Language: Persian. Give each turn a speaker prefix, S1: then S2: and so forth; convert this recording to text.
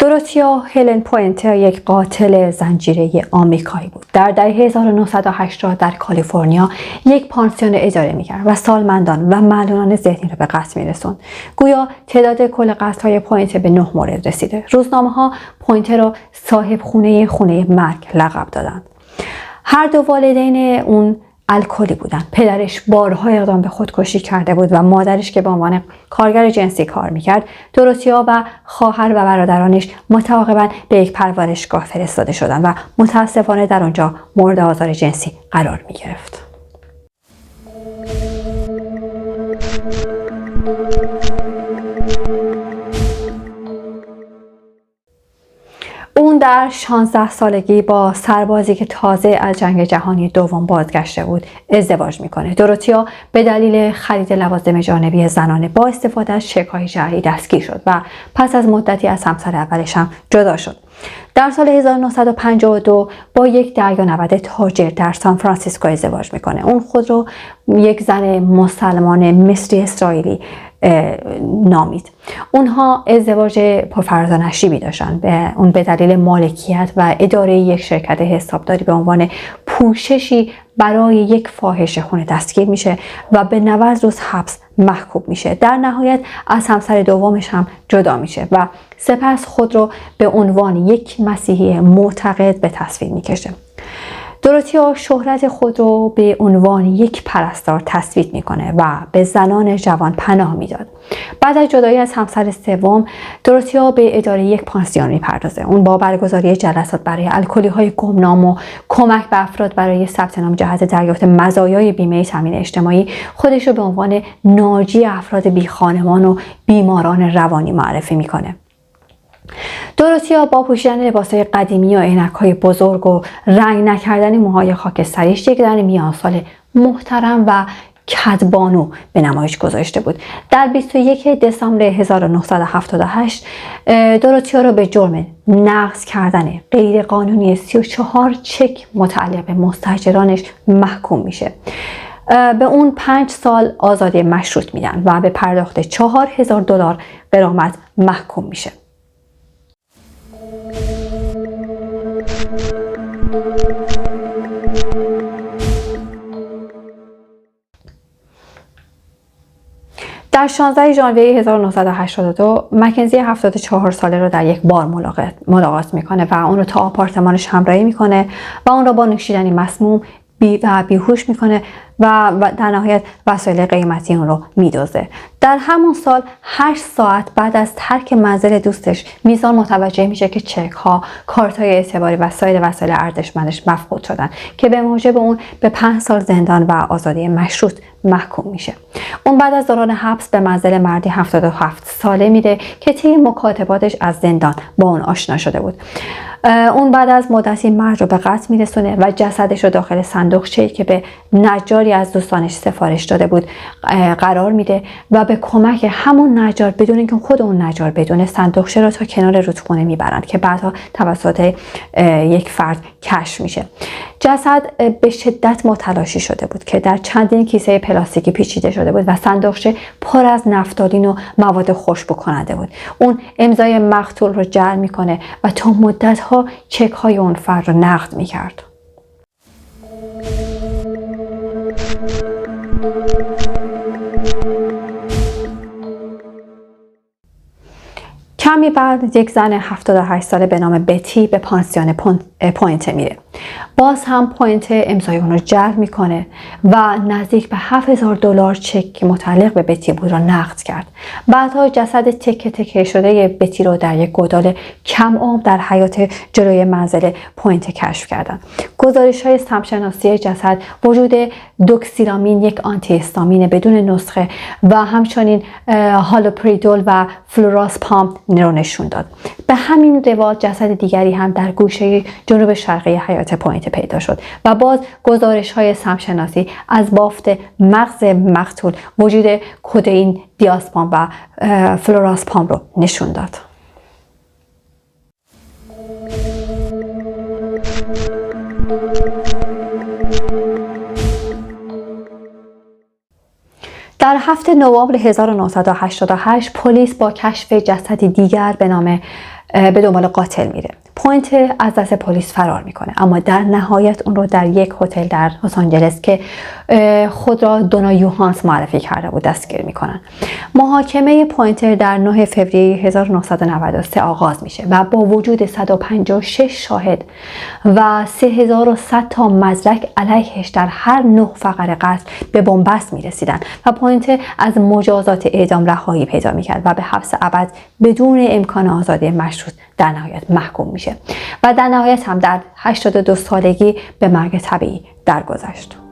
S1: دوروتیا هلن پوینتر یک قاتل زنجیره‌ای آمریکایی بود. در دهه 1980 در کالیفرنیا یک پانسیون اداره می‌کرد و سالمندان و معلولان ذهنی را به قتل می‌رساند. گویا تعداد کل قتل‌های پوینتر به 9 مورد رسیده. روزنامه‌ها پوینتر را صاحب خونه مرگ لقب دادند. هر دو والدین اون الکلی بودن. پدرش بارها اقدام به خودکشی کرده بود و مادرش که به عنوان کارگر جنسی کار میکرد، دوروتیا و خواهر و برادرانش متعاقباً به یک پرورشگاه فرستاده شدند و متاسفانه در آنجا مورد آزار جنسی قرار میگرفت. اون در 16 سالگی با سربازی که تازه از جنگ جهانی دوم بازگشته بود ازدواج میکنه. دوروتیا به دلیل خرید لوازم جانبی زنانه با استفاده از چک‌های جعلی دستگیر شد و پس از مدتی از همسر اولش هم جدا شد. در سال 1952 با یک دریانورد تاجر در سان فرانسیسکو ازدواج میکنه. اون خود رو یک زن مسلمان مصری اسرائیلی نامید. اونها ازدواج پرفراز و نشیبی داشتن. اون به دلیل مالکیت و اداره یک شرکت حسابداری به عنوان پوششی برای یک فاحشه خونه دستگیر میشه و به 90 روز حبس محکوم میشه. در نهایت از همسر دومش هم جدا میشه و سپس خود رو به عنوان یک مسیحی معتقد به تصویر میکشه. دوروتیا شهرت خود رو به عنوان یک پرستار تثبیت میکنه و به زنان جوان پناه میداد. بعد از جدایی از همسر سوم، دوروتیا به اداره یک پانسیون میپردازه. اون با برگزاری جلسات برای الکلی‌های گمنام و کمک به افراد برای ثبت نام جهت دریافت مزایای بیمه تامین اجتماعی خودش رو به عنوان ناجی افراد بی خانمان و بیماران روانی معرفی میکنه. دوروتیا با پوشیدن لباسهای قدیمی و عینک‌های بزرگ و رنگ نکردن موهای خاکستریش یک زن میانسال محترم و کدبانو به نمایش گذاشته بود. در 21 دسامبر 1978 دوروتیا را به جرم نقض کردن غیرقانونی 34 چک متعلق به مستاجرانش محکوم میشه. به اون 5 سال آزادی مشروط میدن و به پرداخت $4000 غرامت محکوم میشه. در 16 ژانویه 1982 مکنزی 74 ساله رو در یک بار ملاقات میکنه و اون رو تا آپارتمانش همراهی میکنه و اون رو با نوشیدنی مسموم بیهوش میکنه و در نهایت وسایل قیمتی اون رو میدزده. در همون سال 8 ساعت بعد از ترک منزل دوستش، میزان متوجه میشه که چک ها، کارت های اعتباری و سایر وسایل ارزشمندش مفقود شدن که به موجب اون به 5 سال زندان و آزادی مشروط محکوم میشه. اون بعد از دوران حبس به منزل مردی 77 ساله میره که طی مکاتباتش از زندان با اون آشنا شده بود. اون بعد از مدتی مرد رو به قتل میرسونه و جسدش رو داخل صندوقچه‌ای که به نجاری از دوستانش سفارش داده بود قرار میده و به کمک همون نجار بدون اینکه خود اون نجار بدونه صندوقچه رو تا کنار رودخونه میبرند که بعدها توسط یک فرد کشف میشه. جسد به شدت متلاشی شده بود که در چندین کیسه پلاستیکی پیچیده شده بود و صندوقچه پر از نفتالین و مواد خوشبو کننده بود. اون امضای مقتول رو جعل میکنه و تا مدت‌ها چک های اون فرد رو نقد میکرد. کمی بعد یک زن 78 ساله به نام بتی به پانسیون پوینت میره. باز هم پوینت امضای اون رو جعل میکنه و نزدیک به $7000 چک که متعلق به بتی بود را نقد کرد. بعدها جسد تکه تکه شده بتی رو در یک گودال کم عمق در حیاط جلوی منزل پوینت کشف کردند. گزارش‌های سمشناسی جسد وجود دوکسیرامین، یک آنتی هیستامین بدون نسخه و همچنین هالوپریدول و فلوراسپام رو نشون داد. به همین روال جسد دیگری هم در گوشه جنوب شرقی حیاط پوینت پیدا شد و باز گزارش‌های سمشناسی از بافت مغز مقتول وجود کدئین، دیازپام و فلوراسپام رو نشون داد. در 7 نوامبر 1988 پلیس با کشف جسدی دیگر به نام به دنبال قاتل میره. پوینت از دست پلیس فرار میکنه، اما در نهایت اون رو در یک هتل در لس آنجلس که خود را دونا یوهانس معرفی کرده بود دستگیر میکنن. محاکمه پوینتر در 9 فوریه 1993 آغاز میشه و با وجود 156 شاهد و 3100 تا مدرک علیهش در هر 9 فقره قتل به بنبست میرسیدن و پوینتر از مجازات اعدام رهایی پیدا میکرد و به حبس ابد بدون امکان آزادی مشروط در نهایت محکوم میشه و در نهایت هم در 82 سالگی به مرگ طبیعی درگذشت.